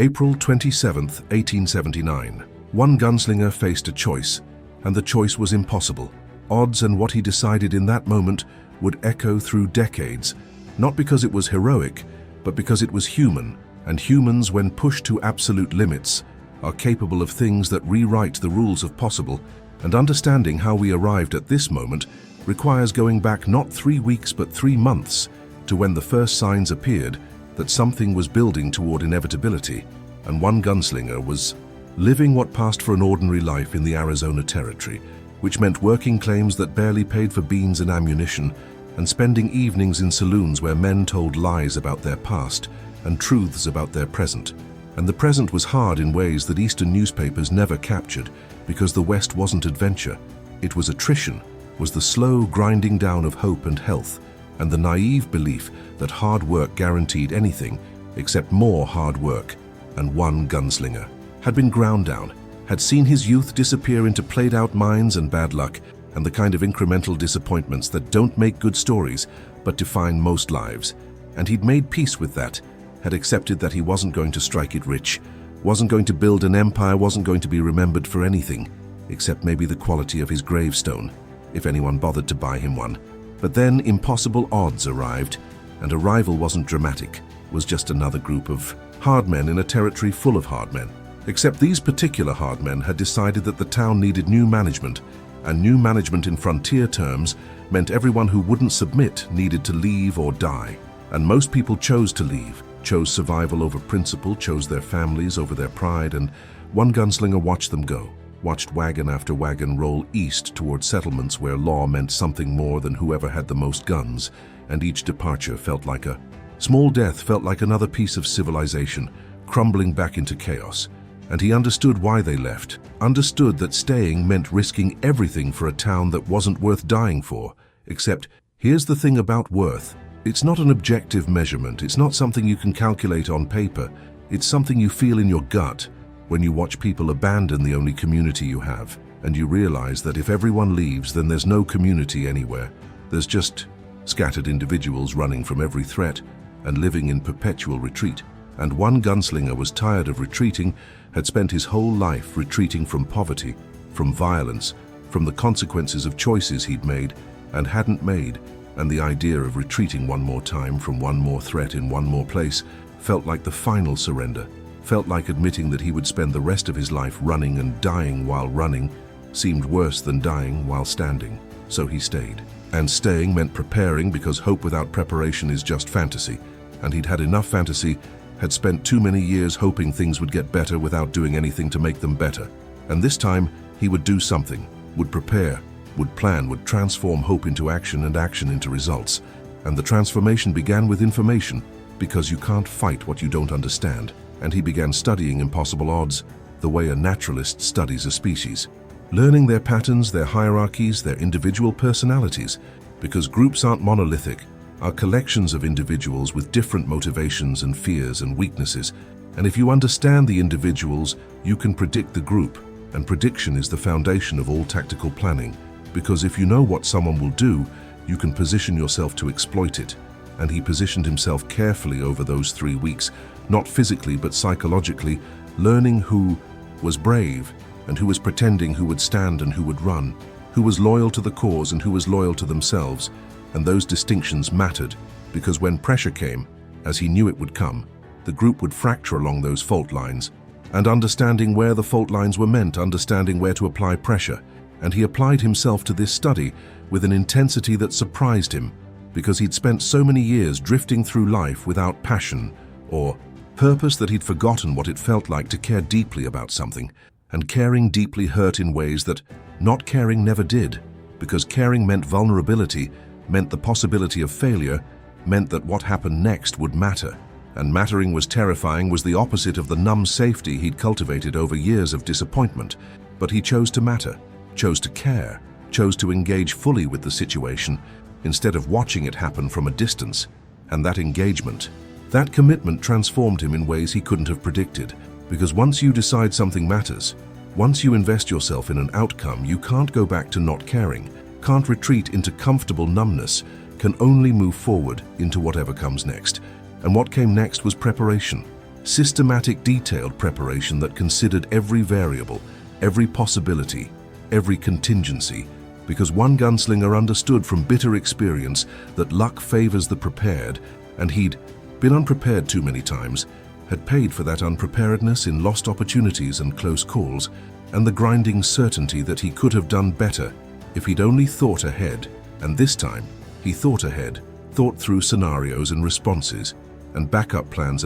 April 27th, 1879. One gunslinger faced a choice, and the choice was impossible. Odds and what he decided in that moment would echo through decades, not because it was heroic, but because it was human, and humans, when pushed to absolute limits, are capable of things that rewrite the rules of possible, and understanding how we arrived at this moment requires going back not 3 weeks but 3 months to when the first signs appeared that something was building toward inevitability, and one gunslinger was living what passed for an ordinary life in the Arizona Territory, which meant working claims that barely paid for beans and ammunition, and spending evenings in saloons where men told lies about their past and truths about their present. And the present was hard in ways that Eastern newspapers never captured, because the West wasn't adventure. It was attrition, was the slow grinding down of hope and health, and the naive belief that hard work guaranteed anything except more hard work. And one gunslinger had been ground down, had seen his youth disappear into played-out mines and bad luck, and the kind of incremental disappointments that don't make good stories but define most lives. And he'd made peace with that, had accepted that he wasn't going to strike it rich, wasn't going to build an empire, wasn't going to be remembered for anything, except maybe the quality of his gravestone, if anyone bothered to buy him one. But then impossible odds arrived, and arrival wasn't dramatic, was just another group of hard men in a territory full of hard men. Except these particular hard men had decided that the town needed new management, and new management in frontier terms meant everyone who wouldn't submit needed to leave or die. And most people chose to leave, chose survival over principle, chose their families over their pride, and one gunslinger watched them go, watched wagon after wagon roll east toward settlements where law meant something more than whoever had the most guns, and each departure felt like a small death, felt like another piece of civilization crumbling back into chaos. And he understood why they left, understood that staying meant risking everything for a town that wasn't worth dying for. Except, here's the thing about worth. It's not an objective measurement, it's not something you can calculate on paper, it's something you feel in your gut when you watch people abandon the only community you have, and you realize that if everyone leaves, then there's no community anywhere. There's just scattered individuals running from every threat and living in perpetual retreat. And one gunslinger was tired of retreating, had spent his whole life retreating from poverty, from violence, from the consequences of choices he'd made and hadn't made, and the idea of retreating one more time from one more threat in one more place felt like the final surrender, felt like admitting that he would spend the rest of his life running, and dying while running seemed worse than dying while standing. So he stayed. And staying meant preparing, because hope without preparation is just fantasy, and he'd had enough fantasy, had spent too many years hoping things would get better without doing anything to make them better. And this time, he would do something, would prepare, would plan, would transform hope into action and action into results. And the transformation began with information, because you can't fight what you don't understand. And he began studying impossible odds, the way a naturalist studies a species, learning their patterns, their hierarchies, their individual personalities, because groups aren't monolithic, are collections of individuals with different motivations and fears and weaknesses. And if you understand the individuals, you can predict the group, and prediction is the foundation of all tactical planning, because if you know what someone will do, you can position yourself to exploit it. And he positioned himself carefully over those 3 weeks, not physically but psychologically, learning who was brave and who was pretending, who would stand and who would run, who was loyal to the cause and who was loyal to themselves. And those distinctions mattered, because when pressure came, as he knew it would come, the group would fracture along those fault lines. And understanding where the fault lines were meant understanding where to apply pressure. And he applied himself to this study with an intensity that surprised him, because he'd spent so many years drifting through life without passion or purpose that he'd forgotten what it felt like to care deeply about something. And caring deeply hurt in ways that not caring never did, because caring meant vulnerability, meant the possibility of failure, meant that what happened next would matter. And mattering was terrifying, was the opposite of the numb safety he'd cultivated over years of disappointment. But he chose to matter, chose to care, chose to engage fully with the situation, instead of watching it happen from a distance. And that engagement, that commitment transformed him in ways he couldn't have predicted. Because once you decide something matters, once you invest yourself in an outcome, you can't go back to not caring, can't retreat into comfortable numbness, can only move forward into whatever comes next. And what came next was preparation. Systematic, detailed preparation that considered every variable, every possibility, every contingency, because one gunslinger understood from bitter experience that luck favors the prepared, and he'd been unprepared too many times, had paid for that unpreparedness in lost opportunities and close calls, and the grinding certainty that he could have done better if he'd only thought ahead. And this time, he thought ahead, thought through scenarios and responses, and backup plans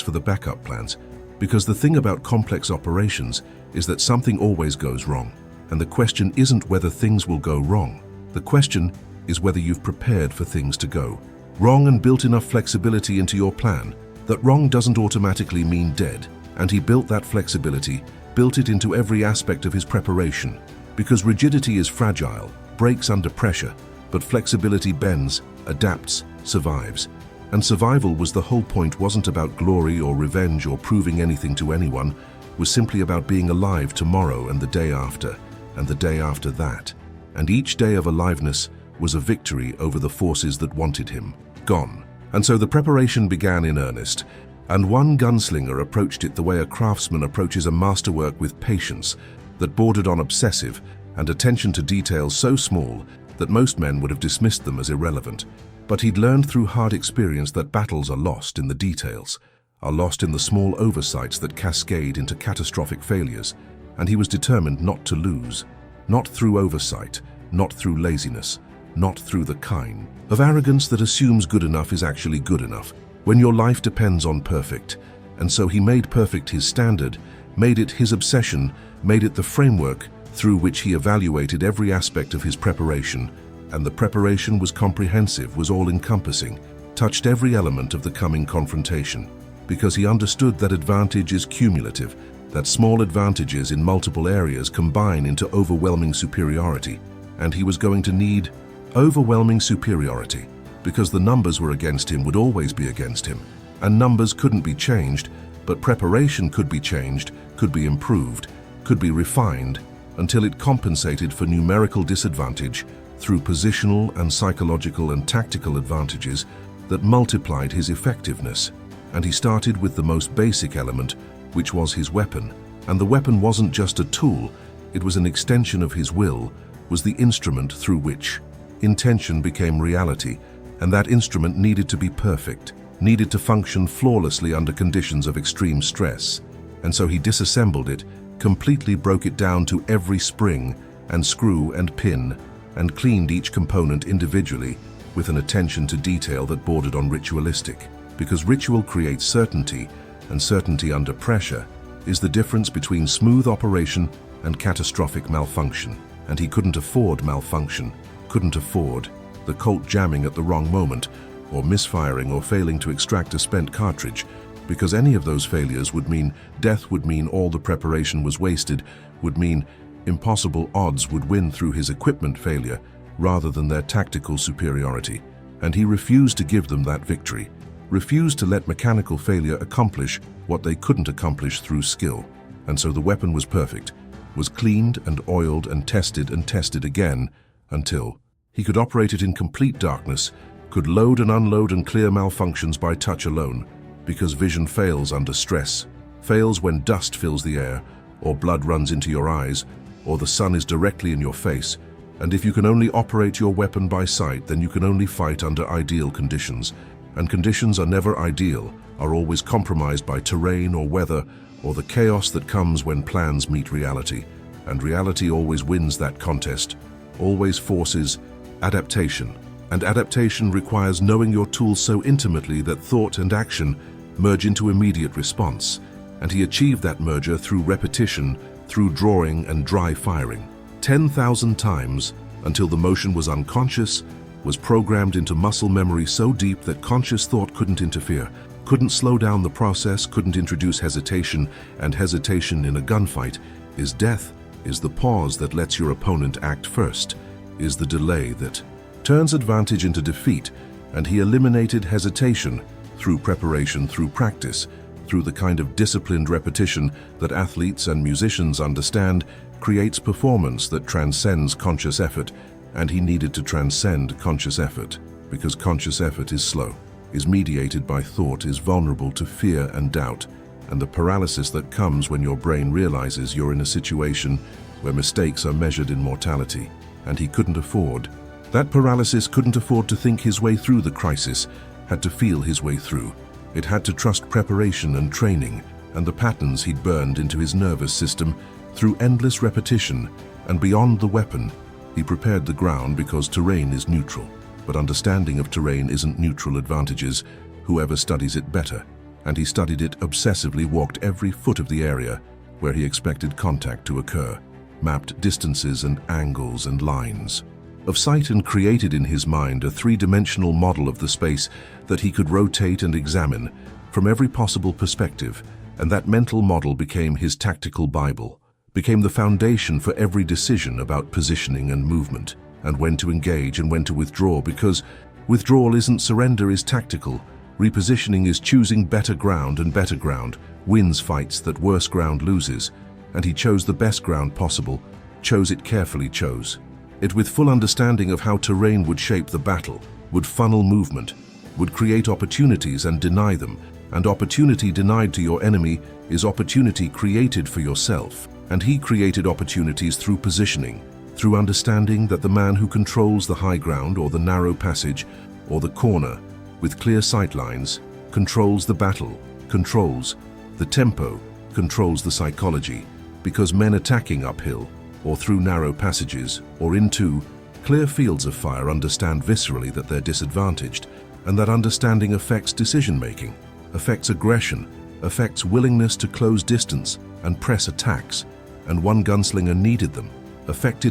for the backup plans. Because the thing about complex operations is that something always goes wrong. And the question isn't whether things will go wrong. The question is whether you've prepared for things to go wrong and built enough flexibility into your plan that wrong doesn't automatically mean dead. And he built that flexibility, built it into every aspect of his preparation. Because rigidity is fragile, breaks under pressure, but flexibility bends, adapts, survives. And survival was the whole point. Wasn't about glory or revenge or proving anything to anyone. Was simply about being alive tomorrow and the day after, and the day after that. And each day of aliveness was a victory over the forces that wanted him gone. And so the preparation began in earnest, and one gunslinger approached it the way a craftsman approaches a masterwork, with patience that bordered on obsessive and attention to details so small that most men would have dismissed them as irrelevant. But he'd learned through hard experience that battles are lost in the details, are lost in the small oversights that cascade into catastrophic failures, and he was determined not to lose. Not through oversight, not through laziness, not through the kind of arrogance that assumes good enough is actually good enough, when your life depends on perfect. And so he made perfect his standard, made it his obsession, made it the framework through which he evaluated every aspect of his preparation. And the preparation was comprehensive, was all-encompassing, touched every element of the coming confrontation, because he understood that advantage is cumulative, that small advantages in multiple areas combine into overwhelming superiority. And he was going to need overwhelming superiority, because the numbers were against him, would always be against him. And numbers couldn't be changed, but preparation could be changed, could be improved, could be refined, until it compensated for numerical disadvantage through positional and psychological and tactical advantages that multiplied his effectiveness. And he started with the most basic element, which was his weapon. And the weapon wasn't just a tool, it was an extension of his will, was the instrument through which intention became reality. And that instrument needed to be perfect, needed to function flawlessly under conditions of extreme stress. And so he disassembled it, completely broke it down to every spring and screw and pin, and cleaned each component individually with an attention to detail that bordered on ritualistic. Because ritual creates certainty, and certainty under pressure is the difference between smooth operation and catastrophic malfunction. And he couldn't afford malfunction, couldn't afford the Colt jamming at the wrong moment, or misfiring or failing to extract a spent cartridge, because any of those failures would mean death, would mean all the preparation was wasted, would mean impossible odds would win through his equipment failure rather than their tactical superiority. And he refused to give them that victory, refused to let mechanical failure accomplish what they couldn't accomplish through skill. And so the weapon was perfect, was cleaned and oiled and tested again, until he could operate it in complete darkness, could load and unload and clear malfunctions by touch alone, because vision fails under stress, fails when dust fills the air, or blood runs into your eyes, or the sun is directly in your face. And if you can only operate your weapon by sight, then you can only fight under ideal conditions. And conditions are never ideal, are always compromised by terrain or weather, or the chaos that comes when plans meet reality. And reality always wins that contest, always forces adaptation. And adaptation requires knowing your tools so intimately that thought and action merge into immediate response. And he achieved that merger through repetition, through drawing and dry firing, 10,000 times, until the motion was unconscious, was programmed into muscle memory so deep that conscious thought couldn't interfere, couldn't slow down the process, couldn't introduce hesitation. And hesitation in a gunfight is death, is the pause that lets your opponent act first, is the delay that turns advantage into defeat. And he eliminated hesitation through preparation, through practice, through the kind of disciplined repetition that athletes and musicians understand creates performance that transcends conscious effort. And he needed to transcend conscious effort, because conscious effort is slow. is mediated by thought, is vulnerable to fear and doubt, and the paralysis that comes when your brain realizes you're in a situation where mistakes are measured in mortality, and he couldn't afford. That paralysis couldn't afford to think his way through the crisis, had to feel his way through. It had to trust preparation and training, and the patterns he'd burned into his nervous system through endless repetition, and beyond the weapon, he prepared the ground because terrain is neutral. But understanding of terrain isn't neutral advantages, whoever studies it better. And he studied it obsessively, walked every foot of the area where he expected contact to occur, mapped distances and angles and lines of sight, and created in his mind a three-dimensional model of the space that he could rotate and examine from every possible perspective, and that mental model became his tactical Bible, became the foundation for every decision about positioning and movement, and when to engage and when to withdraw, because withdrawal isn't surrender, is tactical. Repositioning is choosing better ground, and better ground wins fights that worse ground loses, and he chose the best ground possible, chose it carefully, chose it with full understanding of how terrain would shape the battle, would funnel movement, would create opportunities and deny them, and opportunity denied to your enemy is opportunity created for yourself, and he created opportunities through positioning, through understanding that the man who controls the high ground or the narrow passage or the corner with clear sight lines controls the battle, controls the tempo, controls the psychology, because men attacking uphill or through narrow passages or into clear fields of fire understand viscerally that they're disadvantaged, and that understanding affects decision-making, affects aggression, affects willingness to close distance and press attacks, and one gunslinger needed them,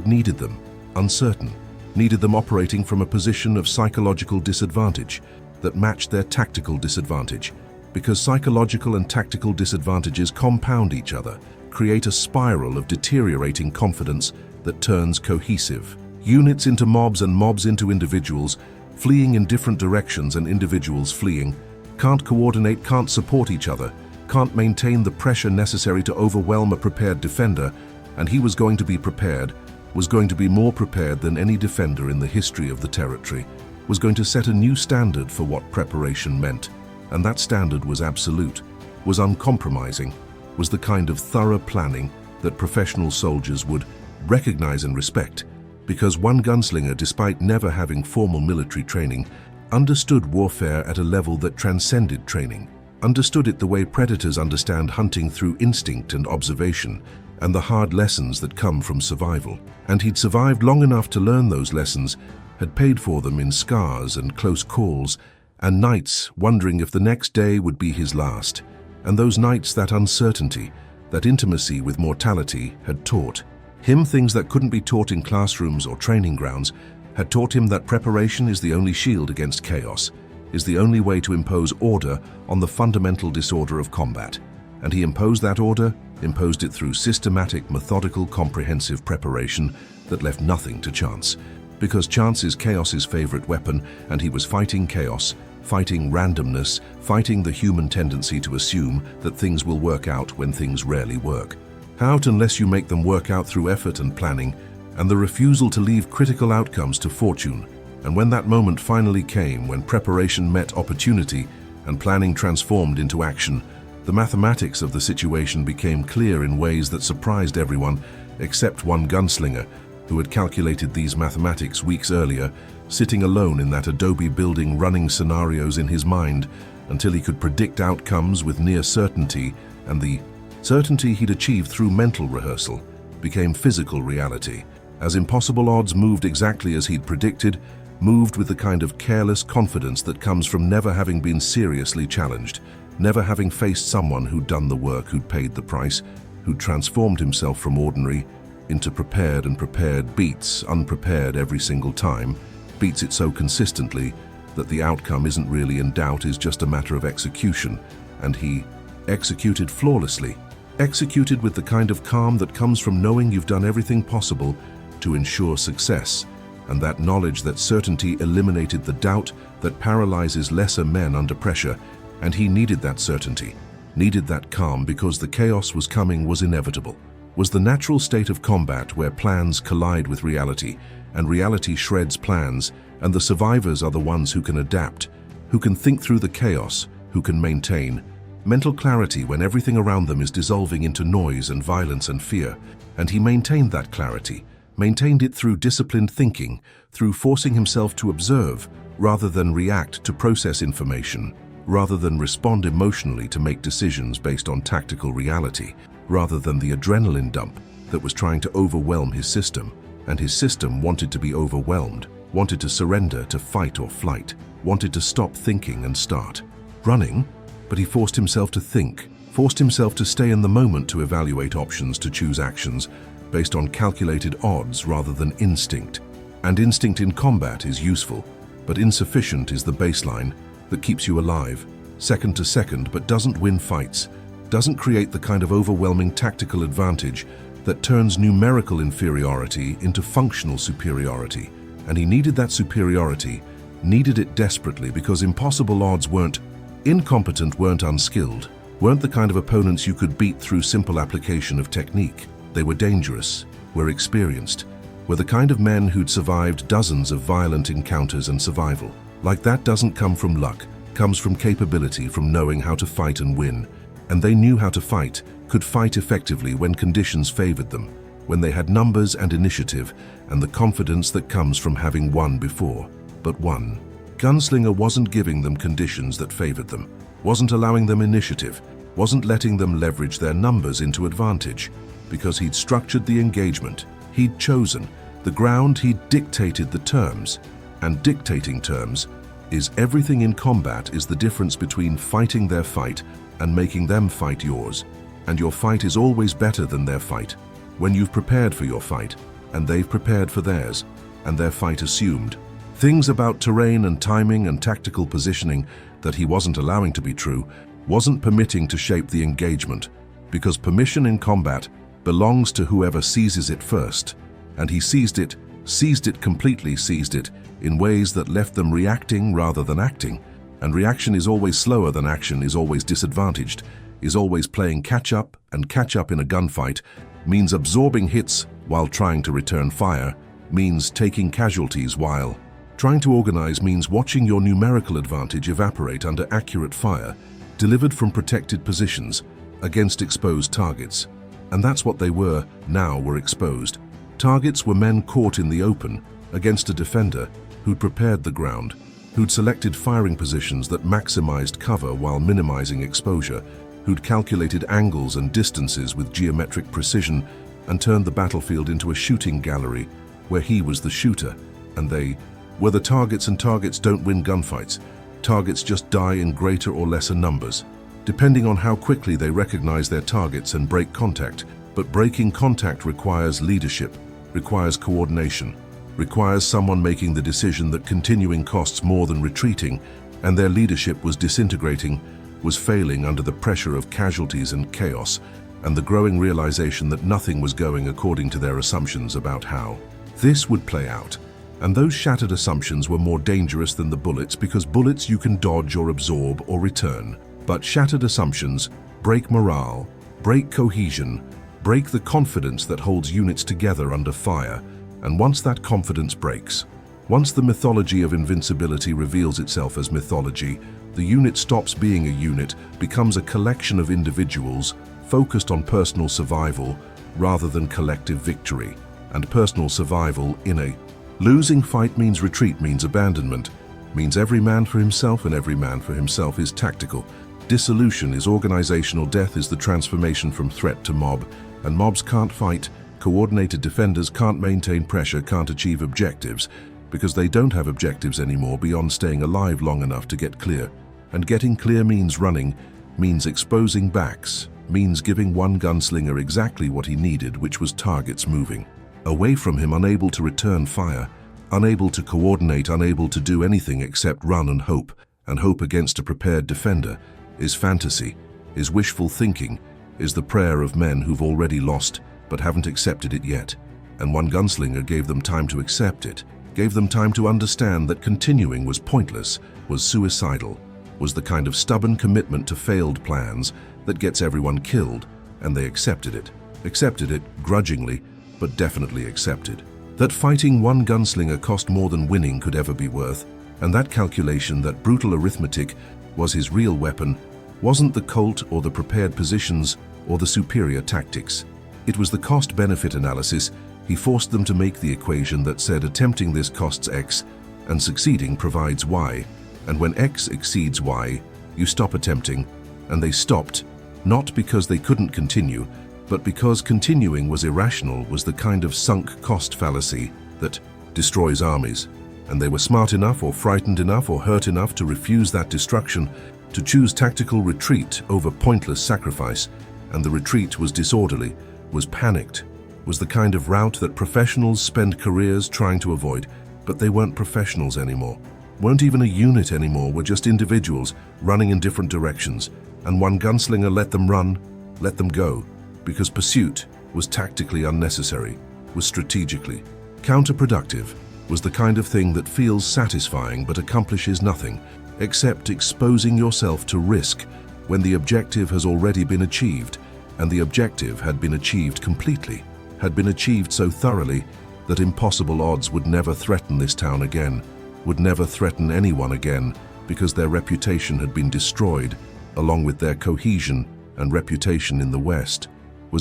needed them, uncertain, needed them operating from a position of psychological disadvantage that matched their tactical disadvantage, because psychological and tactical disadvantages compound each other, create a spiral of deteriorating confidence that turns cohesive. Units into mobs and mobs into individuals, fleeing in different directions, and individuals fleeing, can't coordinate, can't support each other, can't maintain the pressure necessary to overwhelm a prepared defender, and he was going to be prepared, was going to be more prepared than any defender in the history of the territory, was going to set a new standard for what preparation meant, and that standard was absolute, was uncompromising, was the kind of thorough planning that professional soldiers would recognize and respect, because one gunslinger, despite never having formal military training, understood warfare at a level that transcended training, understood it the way predators understand hunting through instinct and observation, and the hard lessons that come from survival. And he'd survived long enough to learn those lessons, had paid for them in scars and close calls, and nights wondering if the next day would be his last. And those nights, that uncertainty, that intimacy with mortality, had taught him things that couldn't be taught in classrooms or training grounds, had taught him that preparation is the only shield against chaos, is the only way to impose order on the fundamental disorder of combat. And he imposed that order, imposed it through systematic, methodical, comprehensive preparation that left nothing to chance. Because chance is chaos's favorite weapon, and he was fighting chaos, fighting randomness, fighting the human tendency to assume that things will work out when things rarely work out unless you make them work out through effort and planning, and the refusal to leave critical outcomes to fortune. And when that moment finally came, when preparation met opportunity and planning transformed into action, the mathematics of the situation became clear in ways that surprised everyone except one gunslinger who had calculated these mathematics weeks earlier, sitting alone in that adobe building running scenarios in his mind until he could predict outcomes with near certainty, and the certainty he'd achieved through mental rehearsal became physical reality. As impossible odds moved exactly as he'd predicted, moved with the kind of careless confidence that comes from never having been seriously challenged, never having faced someone who'd done the work, who'd paid the price, who'd transformed himself from ordinary into prepared, and prepared beats unprepared every single time, beats it so consistently that the outcome isn't really in doubt, is just a matter of execution, and he executed flawlessly, executed with the kind of calm that comes from knowing you've done everything possible to ensure success, and that knowledge that certainty eliminated the doubt that paralyzes lesser men under pressure, and he needed that certainty, needed that calm, because the chaos was coming, was inevitable, was the natural state of combat where plans collide with reality, and reality shreds plans, and the survivors are the ones who can adapt, who can think through the chaos, who can maintain mental clarity when everything around them is dissolving into noise and violence and fear. And he maintained that clarity, maintained it through disciplined thinking, through forcing himself to observe rather than react, to process information, rather than respond emotionally, to make decisions based on tactical reality, rather than the adrenaline dump that was trying to overwhelm his system. And his system wanted to be overwhelmed, wanted to surrender to fight or flight, wanted to stop thinking and start running. But he forced himself to think, forced himself to stay in the moment, to evaluate options, to choose actions based on calculated odds rather than instinct. And instinct in combat is useful, but insufficient is the baseline that keeps you alive, second to second, but doesn't win fights, doesn't create the kind of overwhelming tactical advantage that turns numerical inferiority into functional superiority. And he needed that superiority, needed it desperately, because impossible odds weren't incompetent, weren't unskilled, weren't the kind of opponents you could beat through simple application of technique. They were dangerous, were experienced, were the kind of men who'd survived dozens of violent encounters and survival. Like that doesn't come from luck, comes from capability, from knowing how to fight and win. And they knew how to fight, could fight effectively when conditions favored them, when they had numbers and initiative and the confidence that comes from having won before. But one gunslinger wasn't giving them conditions that favored them, wasn't allowing them initiative, wasn't letting them leverage their numbers into advantage, because he'd structured the engagement, he'd chosen the ground, he'd dictated the terms. And dictating terms is everything in combat, is the difference between fighting their fight and making them fight yours. And your fight is always better than their fight when you've prepared for your fight and they've prepared for theirs, and their fight assumed things about terrain and timing and tactical positioning that he wasn't allowing to be true, wasn't permitting to shape the engagement, because permission in combat belongs to whoever seizes it first. And he seized it completely, seized it in ways that left them reacting rather than acting. And reaction is always slower than action, is always disadvantaged, is always playing catch-up, and catch-up in a gunfight means absorbing hits while trying to return fire, means taking casualties while trying to organize, means watching your numerical advantage evaporate under accurate fire, delivered from protected positions, against exposed targets. And that's what they were exposed. Targets were men caught in the open against a defender who'd prepared the ground, who'd selected firing positions that maximized cover while minimizing exposure, who'd calculated angles and distances with geometric precision and turned the battlefield into a shooting gallery where he was the shooter, and they were the targets. And targets don't win gunfights. Targets just die in greater or lesser numbers, depending on how quickly they recognize their targets and break contact. But breaking contact requires leadership, requires coordination, requires someone making the decision that continuing costs more than retreating, and their leadership was disintegrating, was failing under the pressure of casualties and chaos, and the growing realization that nothing was going according to their assumptions about how this would play out. And those shattered assumptions were more dangerous than the bullets, because bullets you can dodge or absorb or return. But shattered assumptions break morale, break cohesion, break the confidence that holds units together under fire. And once that confidence breaks, once the mythology of invincibility reveals itself as mythology, the unit stops being a unit, becomes a collection of individuals focused on personal survival rather than collective victory. And personal survival in a losing fight means retreat, means abandonment, means every man for himself, and every man for himself is tactical. Dissolution is organizational. Death is the transformation from threat to mob, and mobs can't fight. Coordinated defenders can't maintain pressure, can't achieve objectives, because they don't have objectives anymore beyond staying alive long enough to get clear. And getting clear means running, means exposing backs, means giving one gunslinger exactly what he needed, which was targets moving away from him, unable to return fire, unable to coordinate, unable to do anything except run and hope against a prepared defender, is fantasy, is wishful thinking, is the prayer of men who've already lost but haven't accepted it yet. And one gunslinger gave them time to accept it, gave them time to understand that continuing was pointless, was suicidal, was the kind of stubborn commitment to failed plans that gets everyone killed, and they accepted it grudgingly, but definitely accepted. That fighting one gunslinger cost more than winning could ever be worth, And that calculation, that brutal arithmetic, was his real weapon, wasn't the Colt or the prepared positions or the superior tactics. It was the cost-benefit analysis. He forced them to make the equation that said attempting this costs X and succeeding provides Y. And when X exceeds Y, you stop attempting. And they stopped, not because they couldn't continue, but because continuing was irrational, was the kind of sunk cost fallacy that destroys armies. And they were smart enough or frightened enough or hurt enough to refuse that destruction, to choose tactical retreat over pointless sacrifice. And the retreat was disorderly, was panicked, was the kind of route that professionals spend careers trying to avoid. But they weren't professionals anymore, weren't even a unit anymore, were just individuals running in different directions. And one gunslinger let them run, let them go, because pursuit was tactically unnecessary, was strategically counterproductive, was the kind of thing that feels satisfying but accomplishes nothing, except exposing yourself to risk when the objective has already been achieved, and the objective had been achieved completely, had been achieved so thoroughly that impossible odds would never threaten this town again, would never threaten anyone again, because their reputation had been destroyed, along with their cohesion and reputation in the West.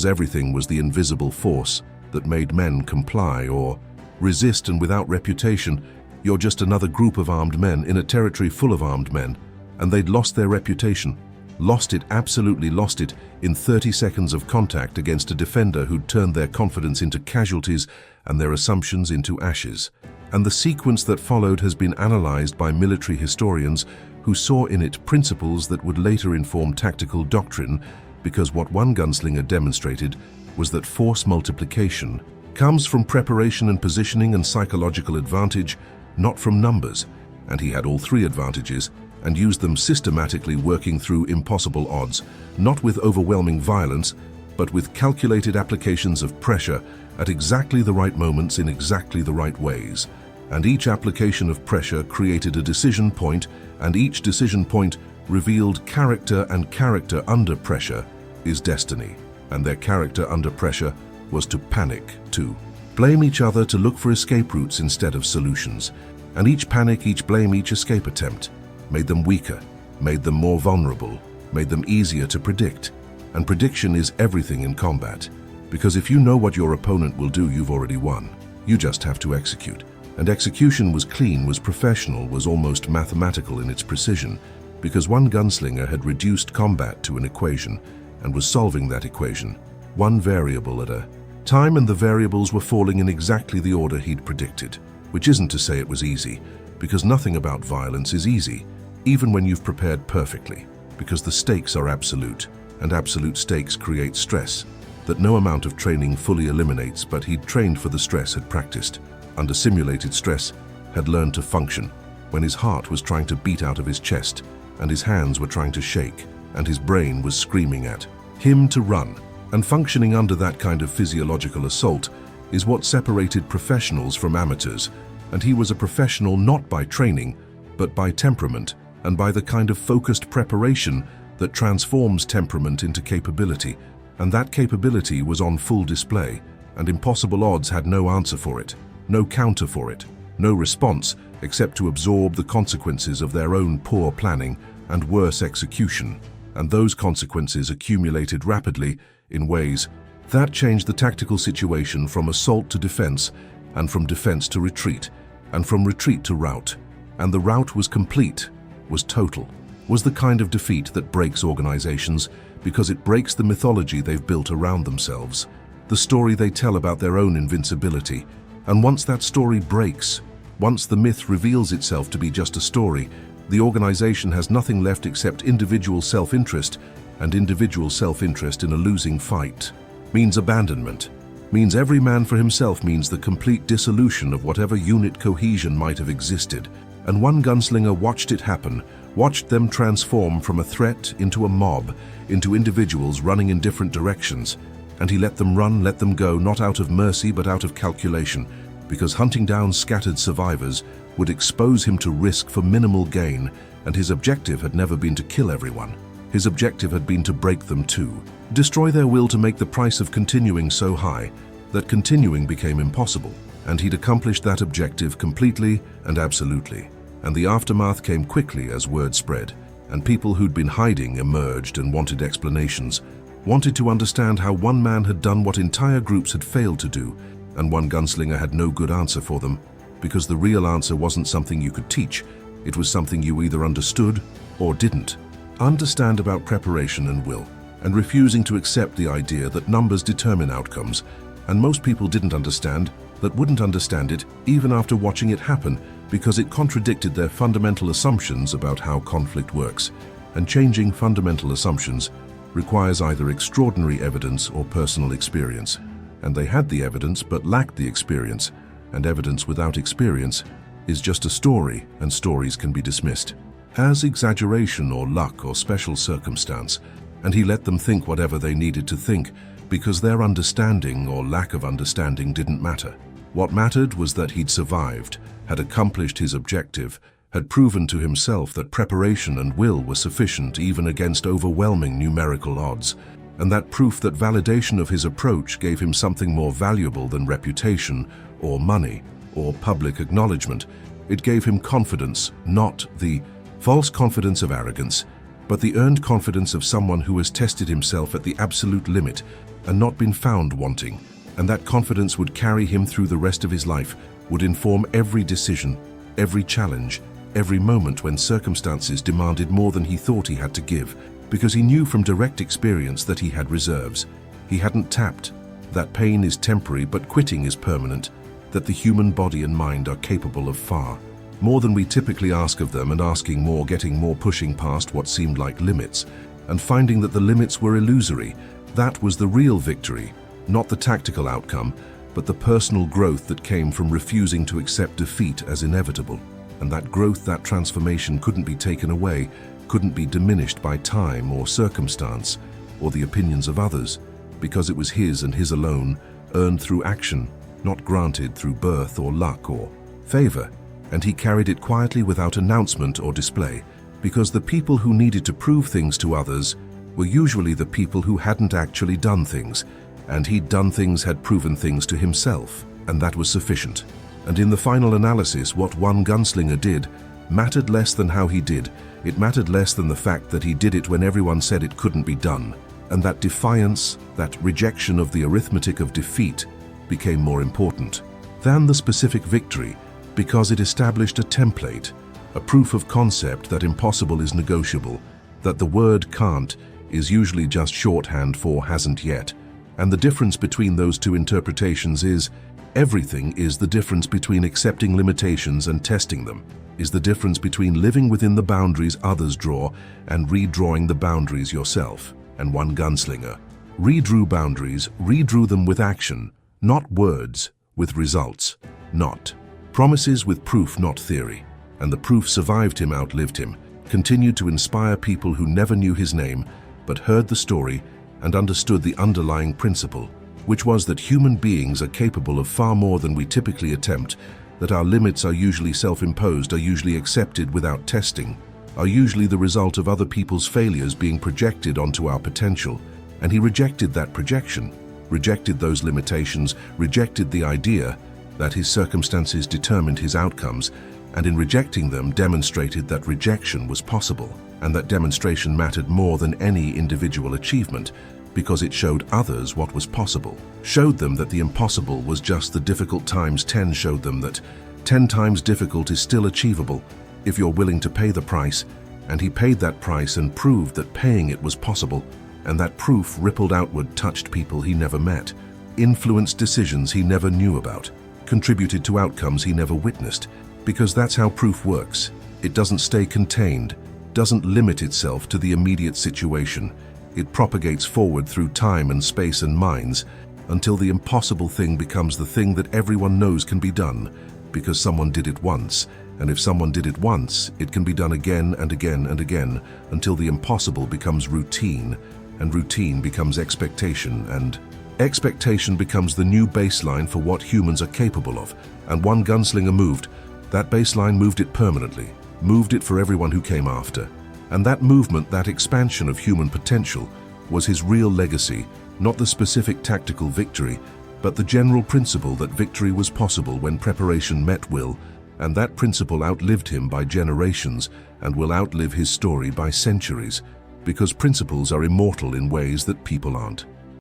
Everything was the invisible force that made men comply or resist, and without reputation, you're just another group of armed men in a territory full of armed men, and they'd lost their reputation. Lost it, absolutely lost it, in 30 seconds of contact against a defender who'd turned their confidence into casualties and their assumptions into ashes. And the sequence that followed has been analyzed by military historians who saw in it principles that would later inform tactical doctrine, because what one gunslinger demonstrated was that force multiplication comes from preparation and positioning and psychological advantage, not from numbers. And he had all three advantages and used them systematically, working through impossible odds, not with overwhelming violence, but with calculated applications of pressure at exactly the right moments in exactly the right ways. And each application of pressure created a decision point, and each decision point revealed character, and character under pressure is destiny. And their character under pressure was to panic, to blame each other, to look for escape routes instead of solutions. And each panic, each blame, each escape attempt made them weaker, made them more vulnerable, made them easier to predict. And prediction is everything in combat, because if you know what your opponent will do, you've already won. You just have to execute. And execution was clean, was professional, was almost mathematical in its precision, because one gunslinger had reduced combat to an equation and was solving that equation, one variable at a time, and the variables were falling in exactly the order he'd predicted. Which isn't to say it was easy, because nothing about violence is easy, even when you've prepared perfectly, because the stakes are absolute, and absolute stakes create stress that no amount of training fully eliminates. But he'd trained for the stress, had practiced under simulated stress, had learned to function when his heart was trying to beat out of his chest, and his hands were trying to shake, and his brain was screaming at him to run. And functioning under that kind of physiological assault is what separated professionals from amateurs. And he was a professional not by training, but by temperament, and by the kind of focused preparation that transforms temperament into capability. And that capability was on full display, and impossible odds had no answer for it, no counter for it, no response except to absorb the consequences of their own poor planning and worse execution. And those consequences accumulated rapidly in ways that changed the tactical situation from assault to defense, and from defense to retreat, and from retreat to rout. And the rout was complete, was total, was the kind of defeat that breaks organizations, because it breaks the mythology they've built around themselves, the story they tell about their own invincibility. And once that story breaks, once the myth reveals itself to be just a story, the organization has nothing left except individual self-interest, and individual self-interest in a losing fight means abandonment, means every man for himself, means the complete dissolution of whatever unit cohesion might have existed. And one gunslinger watched it happen, watched them transform from a threat into a mob, into individuals running in different directions. And he let them run, let them go, not out of mercy but out of calculation, because hunting down scattered survivors would expose him to risk for minimal gain, and his objective had never been to kill everyone. His objective had been to break them too, destroy their will, to make the price of continuing so high that continuing became impossible. And he'd accomplished that objective completely and absolutely. and the aftermath came quickly as word spread, and people who'd been hiding emerged and wanted explanations, wanted to understand how one man had done what entire groups had failed to do, and one gunslinger had no good answer for them, because the real answer wasn't something you could teach, it was something you either understood or didn't. Understand about preparation and will, and refusing to accept the idea that numbers determine outcomes, and most people didn't understand, that wouldn't understand it even after watching it happen, because it contradicted their fundamental assumptions about how conflict works. And changing fundamental assumptions requires either extraordinary evidence or personal experience. And they had the evidence but lacked the experience, and evidence without experience is just a story, and stories can be dismissed as exaggeration or luck or special circumstance, and he let them think whatever they needed to think, because their understanding or lack of understanding didn't matter. What mattered was that he'd survived, had accomplished his objective, had proven to himself that preparation and will were sufficient even against overwhelming numerical odds, and that proof that validation of his approach gave him something more valuable than reputation or money or public acknowledgement. It gave him confidence, not the false confidence of arrogance, but the earned confidence of someone who has tested himself at the absolute limit and not been found wanting. And that confidence would carry him through the rest of his life, would inform every decision, every challenge, every moment when circumstances demanded more than he thought he had to give, because he knew from direct experience that he had reserves. He hadn't tapped. That pain is temporary, but quitting is permanent. That the human body and mind are capable of far more than we typically ask of them, and asking more, getting more, pushing past what seemed like limits, and finding that the limits were illusory. That was the real victory, not the tactical outcome, but the personal growth that came from refusing to accept defeat as inevitable. And that growth, that transformation couldn't be taken away, couldn't be diminished by time or circumstance or the opinions of others, because it was his and his alone, earned through action, not granted through birth or luck or favor. And he carried it quietly without announcement or display, because the people who needed to prove things to others were usually the people who hadn't actually done things, and he'd done things, had proven things to himself, and that was sufficient. And in the final analysis, what one gunslinger did mattered less than how he did. It mattered less than the fact that he did it when everyone said it couldn't be done. And that defiance, that rejection of the arithmetic of defeat, became more important than the specific victory, because it established a template, a proof of concept that impossible is negotiable, that the word can't is usually just shorthand for hasn't yet. And the difference between those two interpretations is everything is the difference between accepting limitations and testing them, is the difference between living within the boundaries others draw and redrawing the boundaries yourself. And one gunslinger redrew boundaries, redrew them with action, not words, with results, not promises, with proof, not theory. And the proof survived him, outlived him, continued to inspire people who never knew his name, but heard the story and understood the underlying principle, which was that human beings are capable of far more than we typically attempt, that our limits are usually self-imposed, are usually accepted without testing, are usually the result of other people's failures being projected onto our potential. And he rejected that projection, rejected those limitations, rejected the idea that his circumstances determined his outcomes, and in rejecting them demonstrated that rejection was possible, and that demonstration mattered more than any individual achievement, because it showed others what was possible, showed them that the impossible was just the difficult times 10, showed them that 10 times difficult is still achievable if you're willing to pay the price. And he paid that price and proved that paying it was possible, and that proof rippled outward, touched people he never met, influenced decisions he never knew about, contributed to outcomes he never witnessed, because that's how proof works. It doesn't stay contained, doesn't limit itself to the immediate situation. It propagates forward through time and space and minds until the impossible thing becomes the thing that everyone knows can be done, because someone did it once. And if someone did it once, it can be done again and again and again, until the impossible becomes routine, and routine becomes expectation, and expectation becomes the new baseline for what humans are capable of. And one gunslinger moved that baseline, moved it permanently, moved it for everyone who came after. And that movement, that expansion of human potential, was his real legacy, not the specific tactical victory, but the general principle that victory was possible when preparation met will, and that principle outlived him by generations and will outlive his story by centuries, because principles are immortal in ways that people aren't.